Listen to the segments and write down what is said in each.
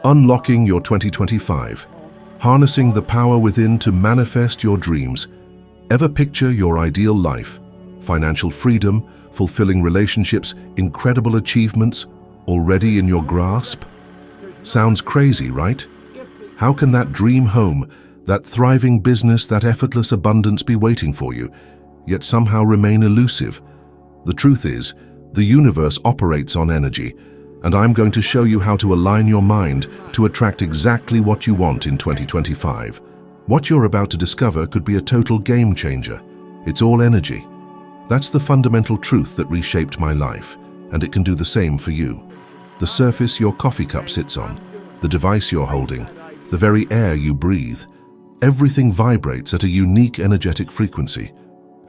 Unlocking your 2025. Harnessing the power within to manifest your dreams. Ever picture your ideal life? Financial freedom, fulfilling relationships, incredible achievements, already in your grasp? Sounds crazy, right? How can that dream home, that thriving business, that effortless abundance be waiting for you, yet somehow remain elusive? The truth is, the universe operates on energy, and I'm going to show you how to align your mind to attract exactly what you want in 2025. What you're about to discover could be a total game changer. It's all energy. That's the fundamental truth that reshaped my life, and it can do the same for you. The surface your coffee cup sits on, the device you're holding, the very air you breathe, everything vibrates at a unique energetic frequency.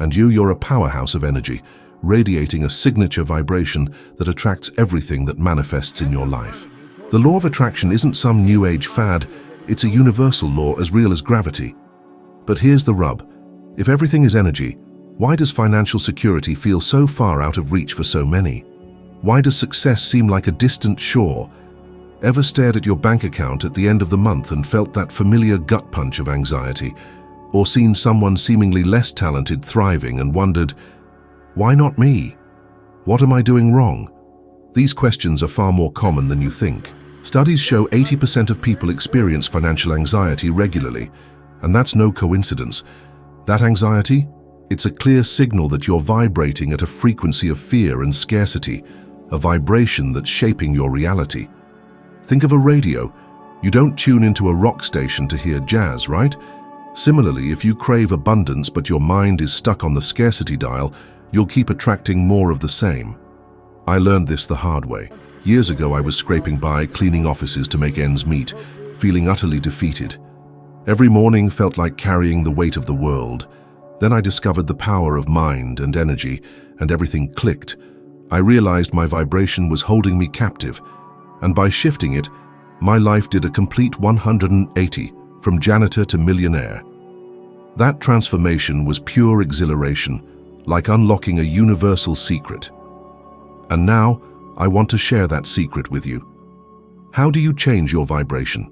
And you're a powerhouse of energy, radiating a signature vibration that attracts everything that manifests in your life. The law of attraction isn't some new age fad, it's a universal law as real as gravity. But here's the rub. If everything is energy, why does financial security feel so far out of reach for so many? Why does success seem like a distant shore? Ever stared at your bank account at the end of the month and felt that familiar gut punch of anxiety? Or seen someone seemingly less talented thriving and wondered, why not me? What am I doing wrong? These questions are far more common than you think. Studies show 80% of people experience financial anxiety regularly, and that's no coincidence. That anxiety? It's a clear signal that you're vibrating at a frequency of fear and scarcity, a vibration that's shaping your reality. Think of a radio. You don't tune into a rock station to hear jazz, right? Similarly, if you crave abundance but your mind is stuck on the scarcity dial, you'll keep attracting more of the same. I learned this the hard way. Years ago, I was scraping by, cleaning offices to make ends meet, feeling utterly defeated. Every morning felt like carrying the weight of the world. Then I discovered the power of mind and energy, and everything clicked. I realized my vibration was holding me captive, and by shifting it, my life did a complete 180, from janitor to millionaire. That transformation was pure exhilaration, like unlocking a universal secret. And now, I want to share that secret with you. How do you change your vibration?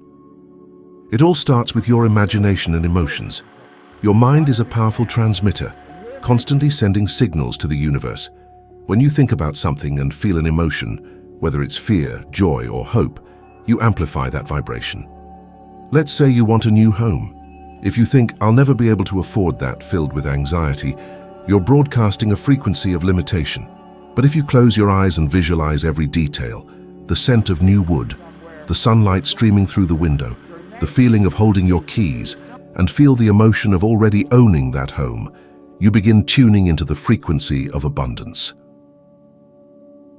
It all starts with your imagination and emotions. Your mind is a powerful transmitter, constantly sending signals to the universe. When you think about something and feel an emotion, whether it's fear, joy, or hope, you amplify that vibration. Let's say you want a new home. If you think, I'll never be able to afford that, filled with anxiety, you're broadcasting a frequency of limitation. But if you close your eyes and visualize every detail, the scent of new wood, the sunlight streaming through the window, the feeling of holding your keys, and feel the emotion of already owning that home, you begin tuning into the frequency of abundance.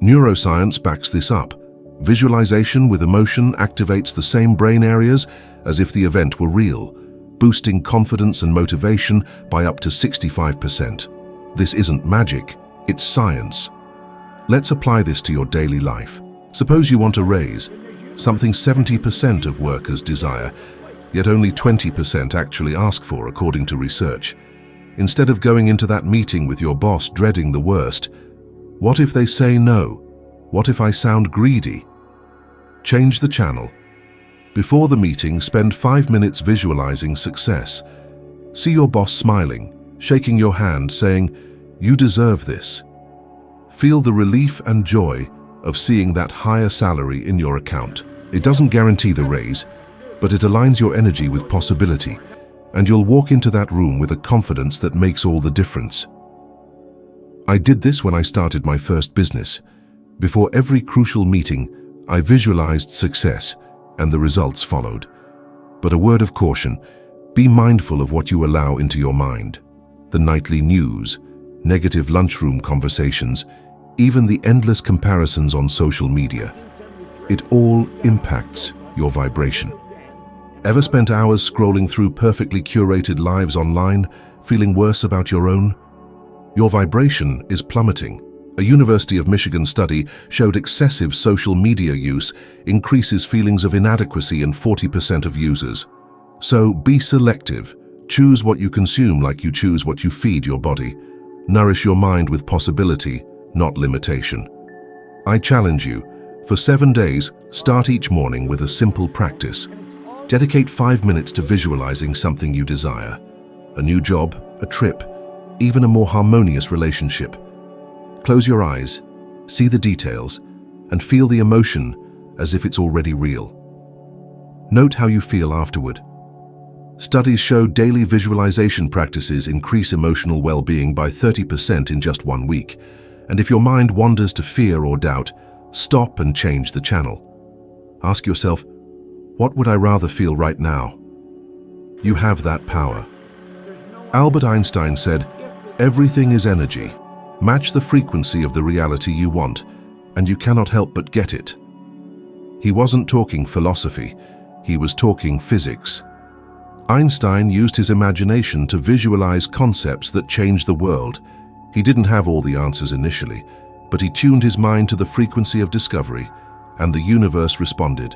Neuroscience backs this up. Visualization with emotion activates the same brain areas as if the event were real, boosting confidence and motivation by up to 65%. This isn't magic, it's science. Let's apply this to your daily life. Suppose you want a raise, something 70% of workers desire, yet only 20% actually ask for, according to research. Instead of going into that meeting with your boss dreading the worst, what if they say no? What if I sound greedy? Change the channel. Before the meeting, spend 5 minutes visualizing success. See your boss smiling, shaking your hand, saying, "You deserve this." Feel the relief and joy of seeing that higher salary in your account. It doesn't guarantee the raise, but it aligns your energy with possibility, and you'll walk into that room with a confidence that makes all the difference. I did this when I started my first business. Before every crucial meeting, I visualized success, and the results followed. But a word of caution, be mindful of what you allow into your mind. The nightly news, negative lunchroom conversations, even the endless comparisons on social media. It all impacts your vibration. Ever spent hours scrolling through perfectly curated lives online, feeling worse about your own? Your vibration is plummeting. A University of Michigan study showed excessive social media use increases feelings of inadequacy in 40% of users. So be selective. Choose what you consume like you choose what you feed your body. Nourish your mind with possibility, not limitation. I challenge you, For 7 days, start each morning with a simple practice. Dedicate 5 minutes to visualizing something you desire. A new job, a trip, even a more harmonious relationship. Close your eyes, see the details, and feel the emotion as if it's already real. Note how you feel afterward. Studies show daily visualization practices increase emotional well-being by 30% in just 1 week. And if your mind wanders to fear or doubt, stop and change the channel. Ask yourself, what would I rather feel right now? You have that power. Albert Einstein said, everything is energy. Match the frequency of the reality you want, and you cannot help but get it. He wasn't talking philosophy, he was talking physics. Einstein used his imagination to visualize concepts that changed the world. He didn't have all the answers initially, but he tuned his mind to the frequency of discovery, and the universe responded.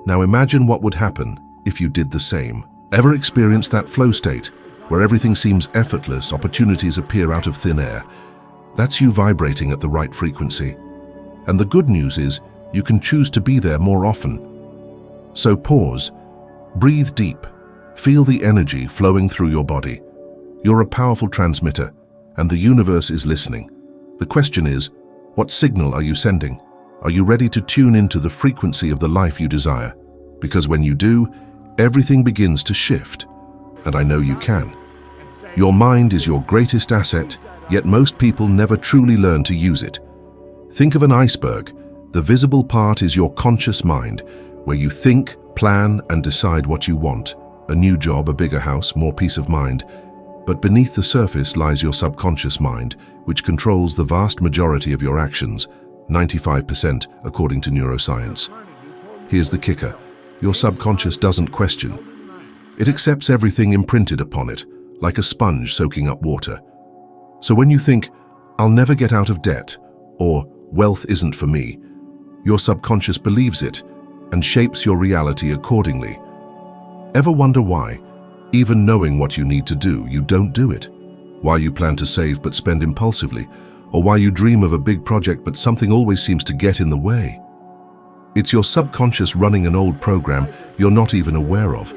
Now imagine what would happen if you did the same. Ever experienced that flow state, where everything seems effortless, opportunities appear out of thin air? That's you vibrating at the right frequency. And the good news is, you can choose to be there more often. So pause, breathe deep, feel the energy flowing through your body. You're a powerful transmitter, and the universe is listening. The question is, what signal are you sending? Are you ready to tune into the frequency of the life you desire? Because when you do, everything begins to shift. And I know you can. Your mind is your greatest asset, yet most people never truly learn to use it. Think of an iceberg. The visible part is your conscious mind, where you think, plan, and decide what you want. A new job, a bigger house, more peace of mind. But beneath the surface lies your subconscious mind, which controls the vast majority of your actions, 95% according to neuroscience. Here's the kicker. Your subconscious doesn't question. It accepts everything imprinted upon it, like a sponge soaking up water. So when you think, I'll never get out of debt, or wealth isn't for me, your subconscious believes it and shapes your reality accordingly. Ever wonder why, even knowing what you need to do, you don't do it? Why you plan to save but spend impulsively? Or why you dream of a big project but something always seems to get in the way? It's your subconscious running an old program you're not even aware of.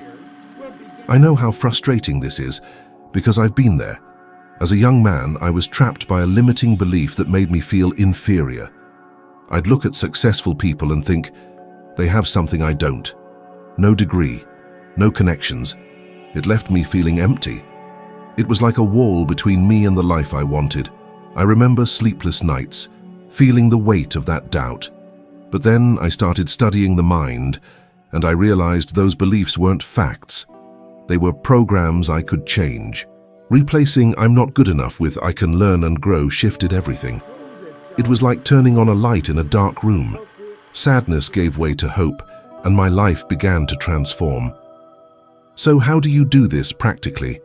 I know how frustrating this is, because I've been there. As a young man, I was trapped by a limiting belief that made me feel inferior. I'd look at successful people and think, they have something I don't. No degree, no connections. It left me feeling empty. It was like a wall between me and the life I wanted. I remember sleepless nights, feeling the weight of that doubt. But then I started studying the mind, and I realized those beliefs weren't facts. They were programs I could change. Replacing "I'm not good enough" with "I can learn and grow" shifted everything. It was like turning on a light in a dark room. Sadness gave way to hope, and my life began to transform. So how do you do this practically?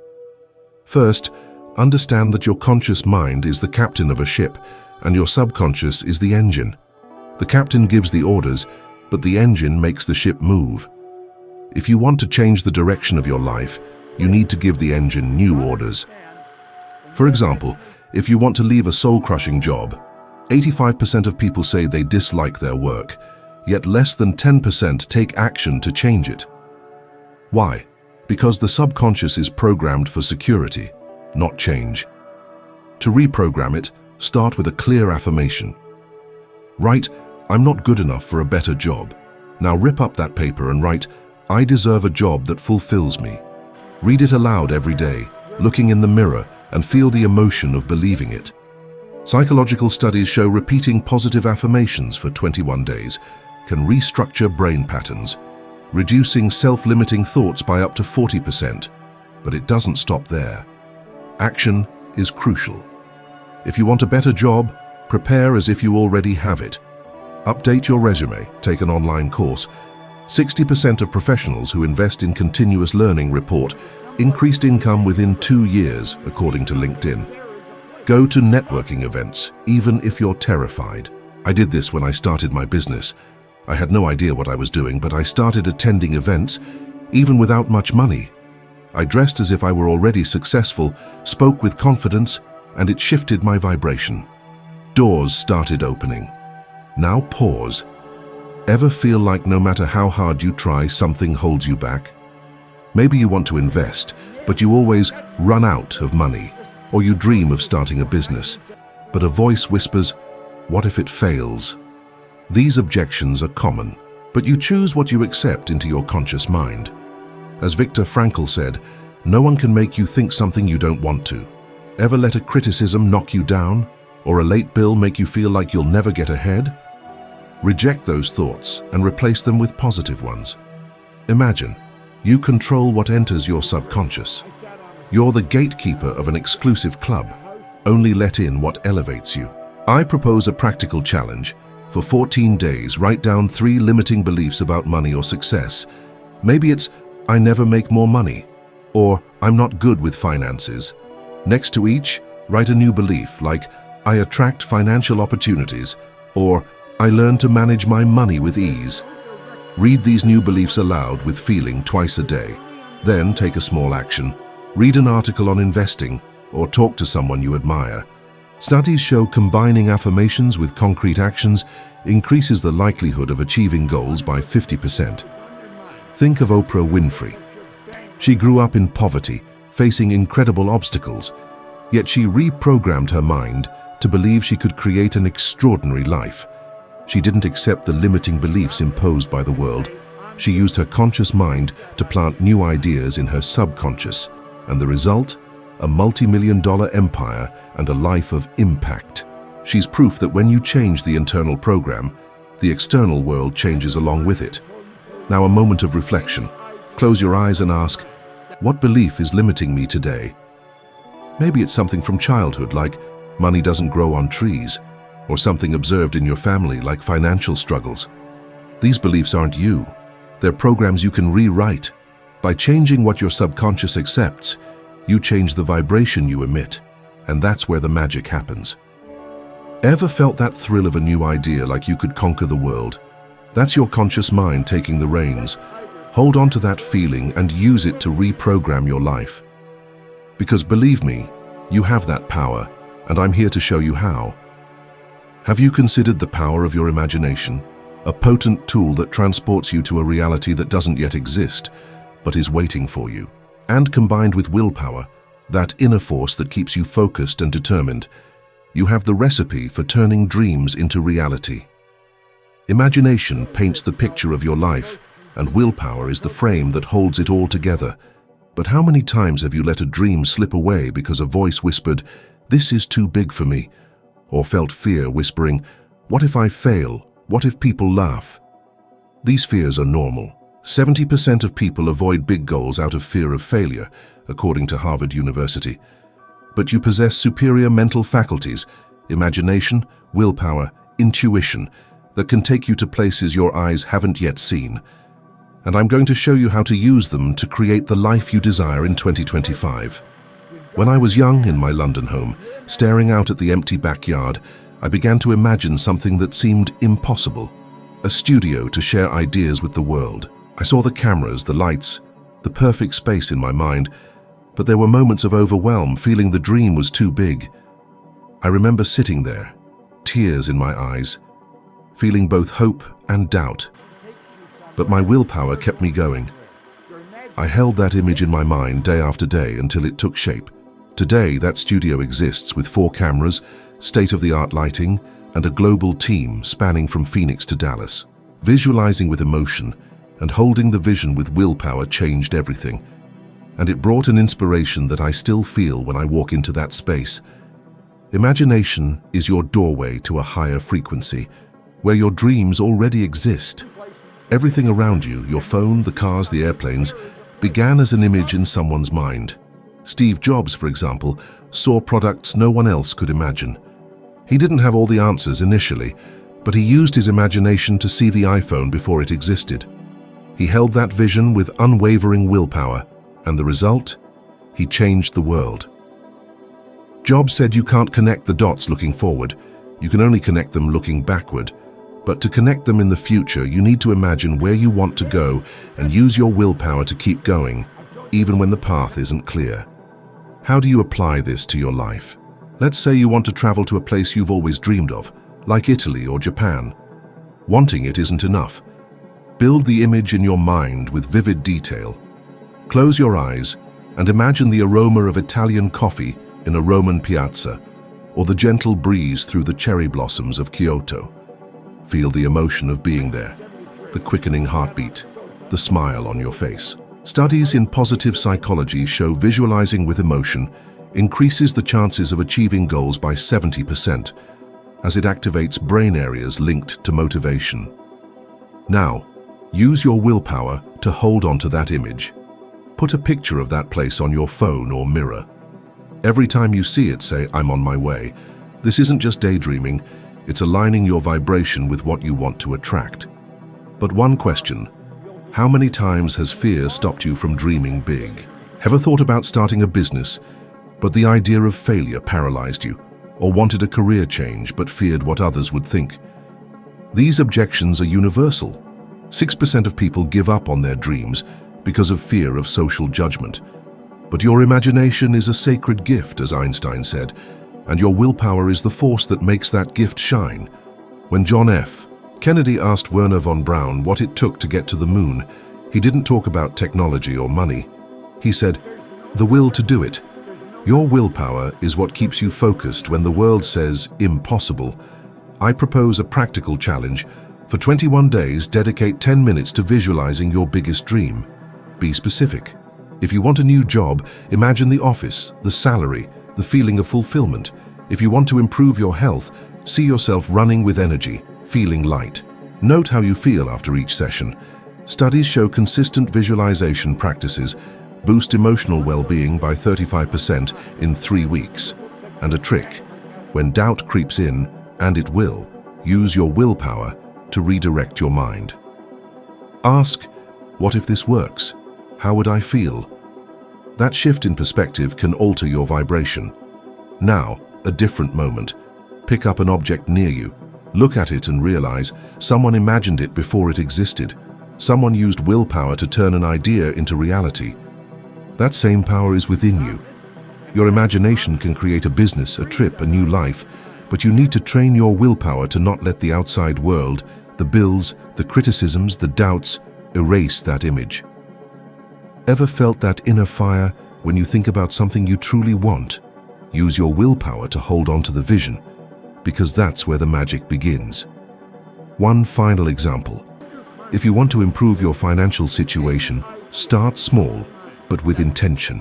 First, understand that your conscious mind is the captain of a ship, and your subconscious is the engine. The captain gives the orders, but the engine makes the ship move. If you want to change the direction of your life, you need to give the engine new orders. For example, if you want to leave a soul-crushing job, 85% of people say they dislike their work, yet less than 10% take action to change it. Why? Because the subconscious is programmed for security, not change. To reprogram it, start with a clear affirmation. Write, "I'm not good enough for a better job." Now rip up that paper and write, "I deserve a job that fulfills me." Read it aloud every day, looking in the mirror, and feel the emotion of believing it. Psychological studies show repeating positive affirmations for 21 days can restructure brain patterns, reducing self-limiting thoughts by up to 40%. But it doesn't stop there. Action is crucial. If you want a better job, prepare as if you already have it. Update your resume, take an online course. 60% of professionals who invest in continuous learning report increased income within 2 years, according to LinkedIn. Go to networking events, even if you're terrified. I did this when I started my business. I had no idea what I was doing, but I started attending events, even without much money. I dressed as if I were already successful, spoke with confidence, and it shifted my vibration. Doors started opening. Now pause. Ever feel like no matter how hard you try, something holds you back? Maybe you want to invest, but you always run out of money, or you dream of starting a business, but a voice whispers, "What if it fails?" These objections are common, but you choose what you accept into your conscious mind. As Viktor Frankl said, no one can make you think something you don't want to. Ever let a criticism knock you down, or a late bill make you feel like you'll never get ahead? Reject those thoughts and replace them with positive ones. Imagine, you control what enters your subconscious. You're the gatekeeper of an exclusive club. Only let in what elevates you. I propose a practical challenge. For 14 days, write down 3 limiting beliefs about money or success. Maybe it's, "I never make more money," or "I'm not good with finances." Next to each, write a new belief like, "I attract financial opportunities," or "I learn to manage my money with ease." Read these new beliefs aloud with feeling twice a day. Then take a small action. Read an article on investing or talk to someone you admire. Studies show combining affirmations with concrete actions increases the likelihood of achieving goals by 50%. Think of Oprah Winfrey. She grew up in poverty, facing incredible obstacles, yet she reprogrammed her mind to believe she could create an extraordinary life. She didn't accept the limiting beliefs imposed by the world. She used her conscious mind to plant new ideas in her subconscious, and the result? A multi-million-dollar empire and a life of impact. She's proof that when you change the internal program, the external world changes along with it. Now, a moment of reflection. Close your eyes and ask, what belief is limiting me today? Maybe it's something from childhood, like money doesn't grow on trees, or something observed in your family, like financial struggles. These beliefs aren't you. They're programs you can rewrite. By changing what your subconscious accepts, you change the vibration you emit, and that's where the magic happens. Ever felt that thrill of a new idea, like you could conquer the world? That's your conscious mind taking the reins. Hold on to that feeling and use it to reprogram your life. Because believe me, you have that power, and I'm here to show you how. Have you considered the power of your imagination? A potent tool that transports you to a reality that doesn't yet exist, but is waiting for you. And combined with willpower, that inner force that keeps you focused and determined, you have the recipe for turning dreams into reality. Imagination paints the picture of your life, and willpower is the frame that holds it all together. But how many times have you let a dream slip away because a voice whispered, "This is too big for me," or felt fear whispering, "What if I fail? What if people laugh?" These fears are normal. 70% of people avoid big goals out of fear of failure, according to Harvard University. But you possess superior mental faculties, imagination, willpower, intuition, that can take you to places your eyes haven't yet seen. And I'm going to show you how to use them to create the life you desire in 2025. When I was young in my London home, staring out at the empty backyard, I began to imagine something that seemed impossible. A studio to share ideas with the world. I saw the cameras, the lights, the perfect space in my mind, but there were moments of overwhelm, feeling the dream was too big. I remember sitting there, tears in my eyes, feeling both hope and doubt. But my willpower kept me going. I held that image in my mind day after day until it took shape. Today, that studio exists with 4 cameras, state-of-the-art lighting, and a global team spanning from Phoenix to Dallas. Visualizing with emotion and holding the vision with willpower changed everything. And it brought an inspiration that I still feel when I walk into that space. Imagination is your doorway to a higher frequency, where your dreams already exist. Everything around you, your phone, the cars, the airplanes, began as an image in someone's mind. Steve Jobs, for example, saw products no one else could imagine. He didn't have all the answers initially, but he used his imagination to see the iPhone before it existed. He held that vision with unwavering willpower, and the result? He changed the world. Jobs said you can't connect the dots looking forward, you can only connect them looking backward. But to connect them in the future, you need to imagine where you want to go and use your willpower to keep going, even when the path isn't clear. How do you apply this to your life? Let's say you want to travel to a place you've always dreamed of, like Italy or Japan. Wanting it isn't enough. Build the image in your mind with vivid detail. Close your eyes and imagine the aroma of Italian coffee in a Roman piazza, or the gentle breeze through the cherry blossoms of Kyoto. Feel the emotion of being there, the quickening heartbeat, the smile on your face. Studies in positive psychology show visualizing with emotion increases the chances of achieving goals by 70%, as it activates brain areas linked to motivation. Now, use your willpower to hold on to that image. Put a picture of that place on your phone or mirror. Every time you see it, say, "I'm on my way." This isn't just daydreaming, it's aligning your vibration with what you want to attract. But one question: how many times has fear stopped you from dreaming big? Ever thought about starting a business, but the idea of failure paralyzed you? Or wanted a career change but feared what others would think? These objections are universal. 6% of people give up on their dreams because of fear of social judgment. But your imagination is a sacred gift, as Einstein said, and your willpower is the force that makes that gift shine. When John F. Kennedy asked Wernher von Braun what it took to get to the moon, he didn't talk about technology or money. He said, "The will to do it." Your willpower is what keeps you focused when the world says impossible. I propose a practical challenge. For 21 days, dedicate 10 minutes to visualizing your biggest dream. Be specific. If you want a new job, imagine the office, the salary, the feeling of fulfillment. If you want to improve your health, see yourself running with energy, feeling light. Note how you feel after each session. Studies show consistent visualization practices boost emotional well-being by 35% in 3 weeks. And a trick: when doubt creeps in, and it will, use your willpower to redirect your mind. Ask, what if this works? How would I feel? That shift in perspective can alter your vibration. Now, a different moment. Pick up an object near you. Look at it and realize someone imagined it before it existed. Someone used willpower to turn an idea into reality. That same power is within you. Your imagination can create a business, a trip, a new life, but you need to train your willpower to not let the outside world, the bills, the criticisms, the doubts, erase that image. Ever felt that inner fire when you think about something you truly want? Use your willpower to hold on to the vision, because that's where the magic begins. One final example. If you want to improve your financial situation, start small, but with intention.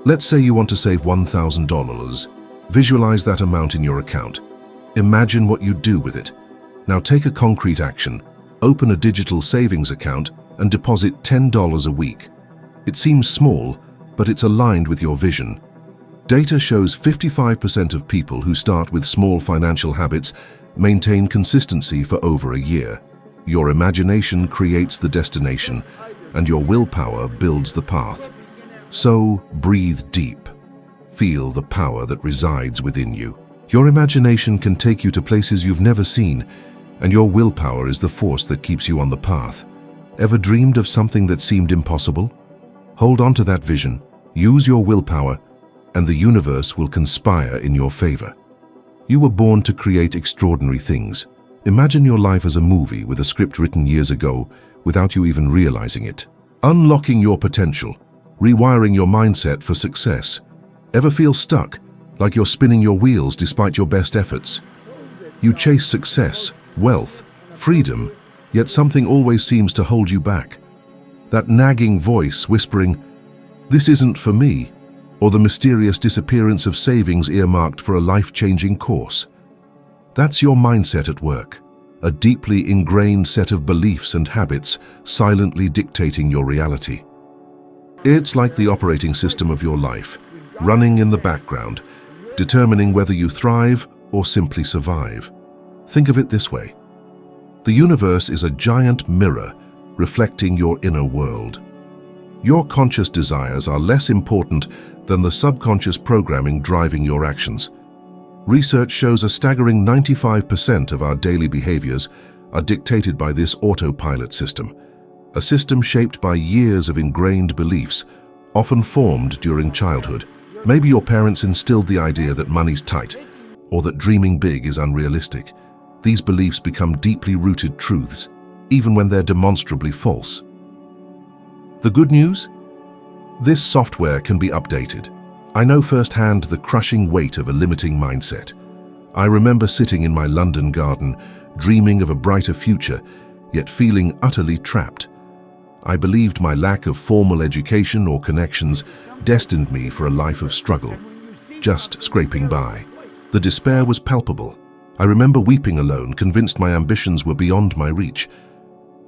Let's say you want to save $1,000. Visualize that amount in your account. Imagine what you'd do with it. Now take a concrete action. Open a digital savings account and deposit $10 a week. It seems small, but it's aligned with your vision. Data shows 55% of people who start with small financial habits maintain consistency for over a year. Your imagination creates the destination, and your willpower builds the path. So, breathe deep. Feel the power that resides within you. Your imagination can take you to places you've never seen, and your willpower is the force that keeps you on the path. Ever dreamed of something that seemed impossible? Hold on to that vision, use your willpower, and the universe will conspire in your favor. You were born to create extraordinary things. Imagine your life as a movie with a script written years ago without you even realizing it. Unlocking your potential, rewiring your mindset for success. Ever feel stuck, like you're spinning your wheels despite your best efforts? You chase success, wealth, freedom, yet something always seems to hold you back. That nagging voice whispering, "This isn't for me," or the mysterious disappearance of savings earmarked for a life-changing course. That's your mindset at work, a deeply ingrained set of beliefs and habits silently dictating your reality. It's like the operating system of your life, running in the background, determining whether you thrive or simply survive. Think of it this way. The universe is a giant mirror reflecting your inner world. Your conscious desires are less important than the subconscious programming driving your actions. Research shows a staggering 95% of our daily behaviors are dictated by this autopilot system, a system shaped by years of ingrained beliefs, often formed during childhood. Maybe your parents instilled the idea that money's tight, or that dreaming big is unrealistic. these beliefs become deeply rooted truths, even when they're demonstrably false. The good news? This software can be updated. I know firsthand the crushing weight of a limiting mindset. I remember sitting in my London garden, dreaming of a brighter future, yet feeling utterly trapped. I believed my lack of formal education or connections destined me for a life of struggle, just scraping by. The despair was palpable. I remember weeping alone, convinced my ambitions were beyond my reach.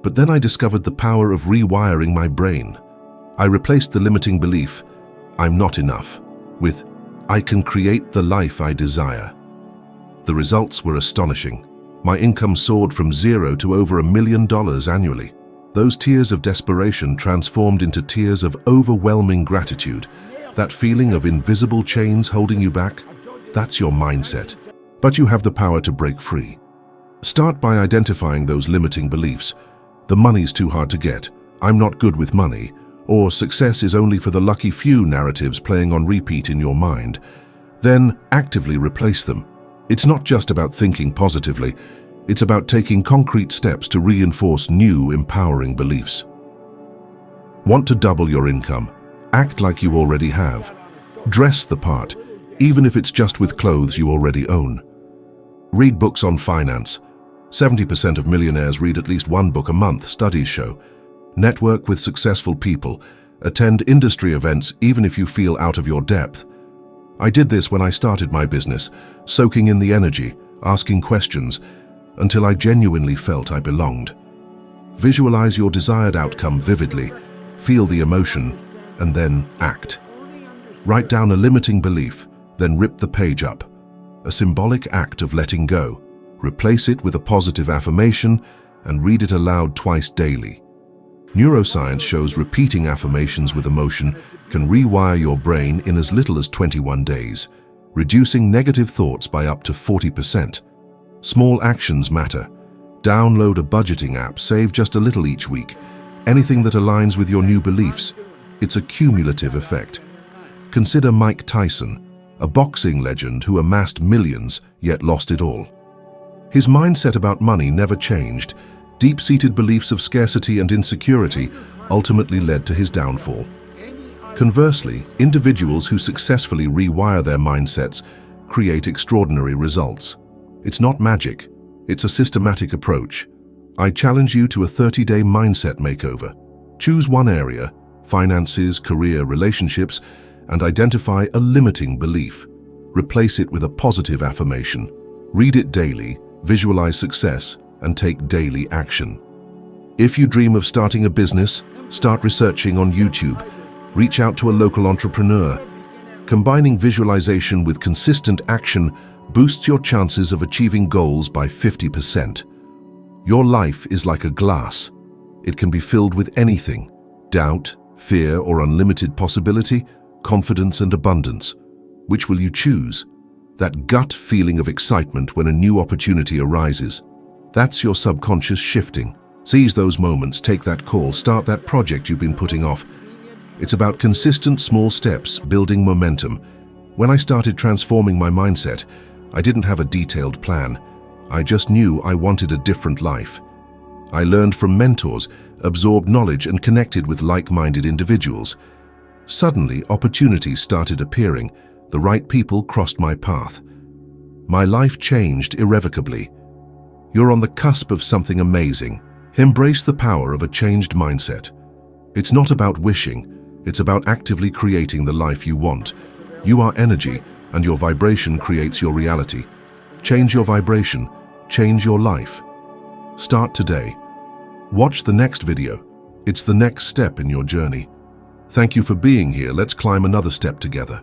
But then I discovered the power of rewiring my brain. I replaced the limiting belief, "I'm not enough," with, "I can create the life I desire." The results were astonishing. My income soared from zero to over $1 million annually. Those tears of desperation transformed into tears of overwhelming gratitude. That feeling of invisible chains holding you back, that's your mindset. But you have the power to break free. Start by identifying those limiting beliefs. The money's too hard to get, I'm not good with money, or success is only for the lucky few narratives playing on repeat in your mind. Then actively replace them. It's not just about thinking positively, it's about taking concrete steps to reinforce new, empowering beliefs. Want to double your income? Act like you already have. Dress the part, even if it's just with clothes you already own. Read books on finance. 70% of millionaires read at least one book a month, studies show. Network with successful people. Attend industry events even if you feel out of your depth. I did this when I started my business, soaking in the energy, asking questions, until I genuinely felt I belonged. Visualize your desired outcome vividly, feel the emotion, and then act. Write down a limiting belief, then rip the page up. A symbolic act of letting go. Replace it with a positive affirmation and read it aloud twice daily. Neuroscience shows repeating affirmations with emotion can rewire your brain in as little as 21 days, reducing negative thoughts by up to 40%. Small actions matter. Download a budgeting app, save just a little each week. Anything that aligns with your new beliefs. It's a cumulative effect. Consider Mike Tyson, a boxing legend who amassed millions yet lost it all. His mindset about money never changed. Deep-seated beliefs of scarcity and insecurity ultimately led to his downfall. Conversely, individuals who successfully rewire their mindsets create extraordinary results. It's not magic, it's a systematic approach. I challenge you to a 30-day mindset makeover. Choose one area, finances, career, relationships, and identify a limiting belief. Replace it with a positive affirmation. Read it daily, visualize success, and take daily action. If you dream of starting a business, start researching on YouTube. Reach out to a local entrepreneur. Combining visualization with consistent action boosts your chances of achieving goals by 50%. Your life is like a glass. It can be filled with anything: doubt, fear, or unlimited possibility, confidence and abundance. Which will you choose? That gut feeling of excitement when a new opportunity arises. That's your subconscious shifting. Seize those moments, take that call, start that project you've been putting off. It's about consistent small steps, building momentum. When I started transforming my mindset, I didn't have a detailed plan. I just knew I wanted a different life. I learned from mentors, absorbed knowledge, and connected with like-minded individuals. Suddenly, opportunities started appearing. The right people crossed my path. My life changed irrevocably. You're on the cusp of something amazing. Embrace the power of a changed mindset. It's not about wishing, it's about actively creating the life you want. You are energy, and your vibration creates your reality. Change your vibration, change your life. Start today. Watch the next video. It's the next step in your journey. Thank you for being here. Let's climb another step together.